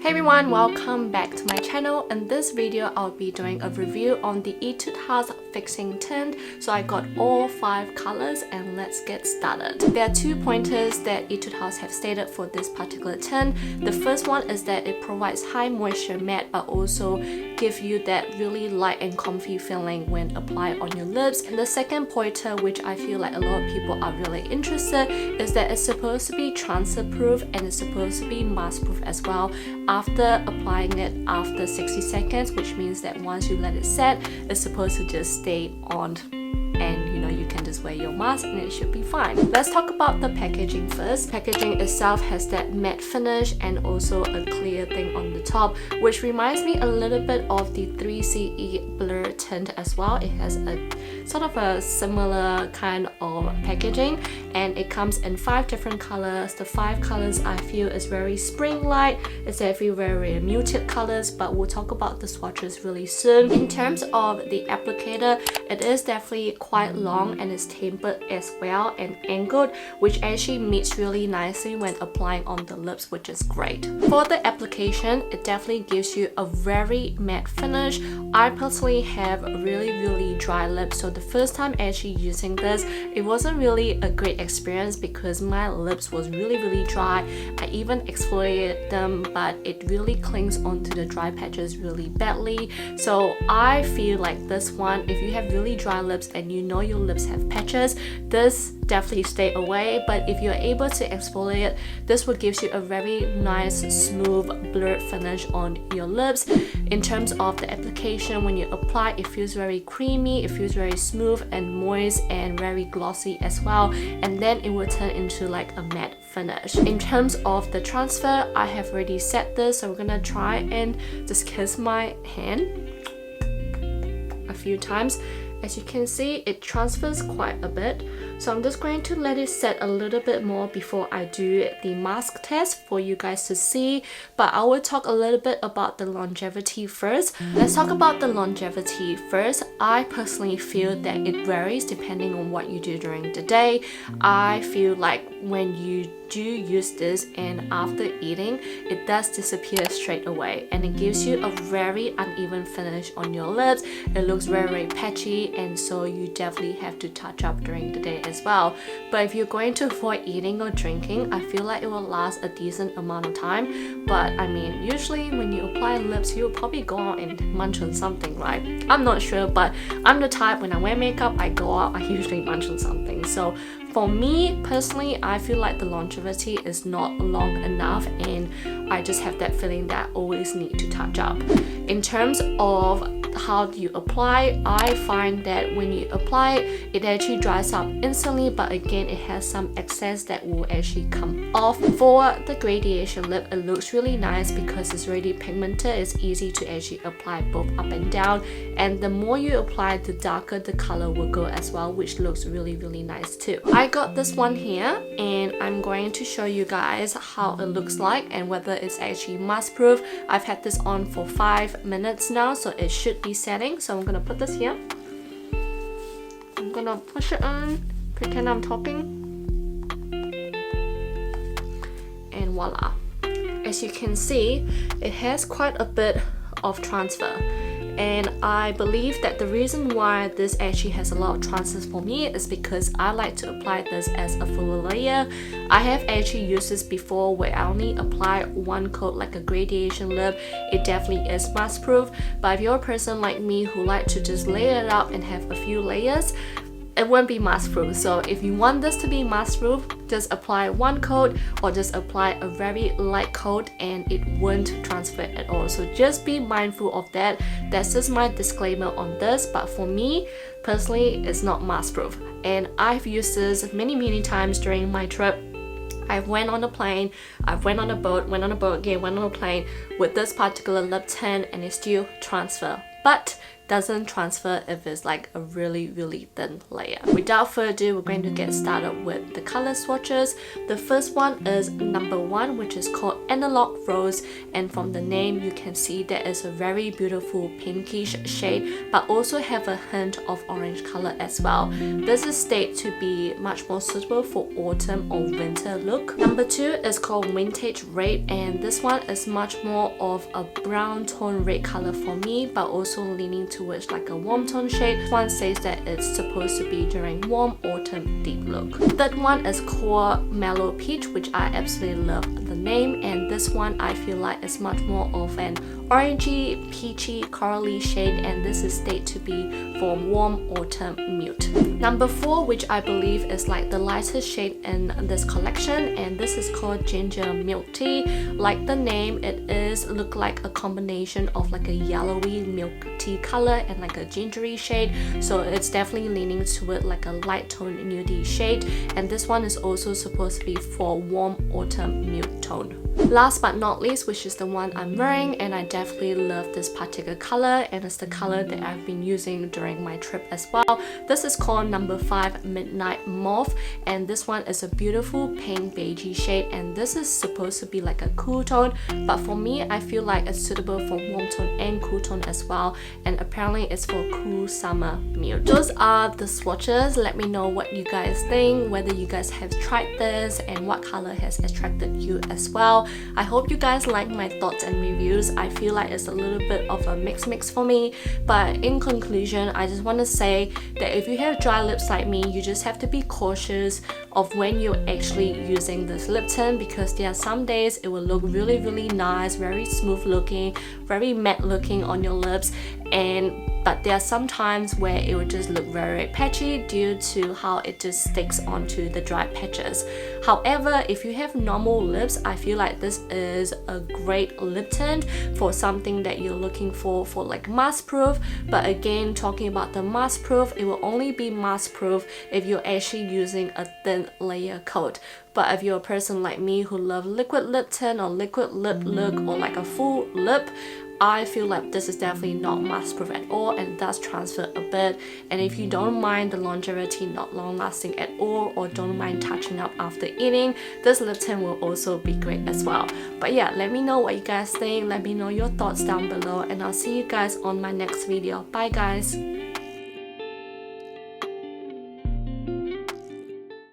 Hey everyone, welcome back to my channel. In this video, I'll be doing a review on the Etude House Fixing Tint. So I got all 5 colors and let's get started. There are 2 pointers that Etude House have stated for this particular tint. The first one is that it provides high moisture matte but also give you that really light and comfy feeling when applied on your lips. And the second pointer, which I feel like a lot of people are really interested, is that it's supposed to be transfer proof and it's supposed to be mask proof as well after applying it after 60 seconds, which means that once you let it set, it's supposed to just stay on and you can just wear your mask and it should be fine. Let's talk about the packaging first. Packaging itself has that matte finish and also a clear thing on the top, which reminds me a little bit of the 3CE blur tint as well. It has a sort of a similar kind of packaging and it comes in 5 different colors. The 5 colors I feel is very spring-like. It's actually very muted colors, but we'll talk about the swatches really soon. In terms of the applicator, it is definitely quite long and it's tapered as well and angled, which actually meets really nicely when applying on the lips, which is great. For the application, it definitely gives you a very matte finish. I personally have really dry lips, so the first time actually using this, it wasn't really a great experience because my lips was really dry. I even exfoliated them, but it really clings onto the dry patches really badly. So I feel like this one, if you have really dry lips and you know your lips have patches, this definitely stay away. But if you're able to exfoliate, this will give you a very nice smooth blurred finish on your lips. In terms of the application, when you apply, it feels very creamy, it feels very smooth and moist and very glossy as well, and then it will turn into like a matte finish. In terms of the transfer, I have already set this, so we're gonna try and just kiss my hand a few times. As you can see, it transfers quite a bit, so I'm just going to let it set a little bit more before I do the mask test for you guys to see. But I will talk a little bit about the longevity first. Let's talk about the longevity first. I personally feel that it varies depending on what you do during the day. I feel like when you do use this and after eating, it does disappear straight away and it gives you a very uneven finish on your lips. It looks very patchy, and so you definitely have to touch up during the day as well. But if you're going to avoid eating or drinking, I feel like it will last a decent amount of time. But I mean, usually when you apply lips, you'll probably go out and munch on something, right? I'm not sure, but I'm the type, when I wear makeup, I go out, I usually munch on something. So for me personally, I feel like the longevity is not long enough and I just have that feeling that I always need to touch up. In terms of how do you apply, I find that when you apply it actually dries up instantly, but again it has some excess that will actually come off. For the gradation lip, it looks really nice because it's already pigmented. It's easy to actually apply both up and down, and the more you apply, the darker the color will go as well, which looks really nice too. I got this one here and I'm going to show you guys how it looks like and whether it's actually mask proof. I've had this on for 5 minutes now, so it should be setting. So I'm gonna put this here, I'm gonna push it on, pretend I'm talking, and voila. As you can see, it has quite a bit of transfer, and I believe that the reason why this actually has a lot of transfers for me is because I like to apply this as a full layer. I have actually used this before where I only apply one coat like a gradation lip. It definitely is mask proof, but if you're a person like me who like to just layer it up and have a few layers, it won't be mask proof. So if you want this to be mask proof, just apply one coat or just apply a very light coat and it won't transfer at all. So just be mindful of that. That's just my disclaimer on this, but for me personally, it's not mask proof. And I've used this many times during my trip. I went on a plane, I went on a boat, went on a boat again, went on a plane with this particular lip tint and it still transfer. But doesn't transfer if it's like a really thin layer. Without further ado, we're going to get started with the color swatches. The first one is number 1, which is called Analog Rose, and from the name you can see there is a very beautiful pinkish shade but also have a hint of orange color as well. This is stated to be much more suitable for autumn or winter look. Number 2 is called Vintage Red, and this one is much more of a brown tone red color for me, but also leaning towards like a warm tone shade. One says that it's supposed to be during warm autumn deep look. Third one is called Mellow Peach, which I absolutely love the name, and this one I feel like is much more of an orangey, peachy, corally shade, and this is stated to be for warm autumn nude. Number 4, which I believe is like the lightest shade in this collection, and this is called Ginger Milk Tea. Like the name, it is look like a combination of like a yellowy milk tea color and like a gingery shade, so it's definitely leaning toward like a light tone nudie shade, and this one is also supposed to be for warm autumn nude tone. Last but not least, which is the one I'm wearing, and I definitely love this particular color, and it's the color that I've been using during my trip as well. This is called number 5 Midnight Mauve, and this one is a beautiful pink beigey shade, and this is supposed to be like a cool tone, but for me I feel like it's suitable for warm tone and cool tone as well, and apparently it's for cool summer nude. Those are the swatches. Let me know what you guys think, whether you guys have tried this and what color has attracted you as well. I hope you guys like my thoughts and reviews. I feel like it's a little bit of a mix for me, but in conclusion, I just want to say that if you have dry lips like me, you just have to be cautious of when you're actually using this lip tint, because there are some days it will look really nice, very smooth looking, very matte looking on your lips, but there are some times where it will just look very patchy due to how it just sticks onto the dry patches. However, if you have normal lips, I feel like this is a great lip tint for something that you're looking for like mask proof. But again, talking about the mask proof, it will only be mask proof if you're actually using a thin layer coat. But if you're a person like me who love liquid lip tint or liquid lip look or like a full lip, I feel like this is definitely not mask proof at all, and does transfer a bit. And if you don't mind the longevity not long lasting at all, or don't mind touching up after eating, this lip tint will also be great as well. But yeah, let me know what you guys think, let me know your thoughts down below, and I'll see you guys on my next video. Bye guys!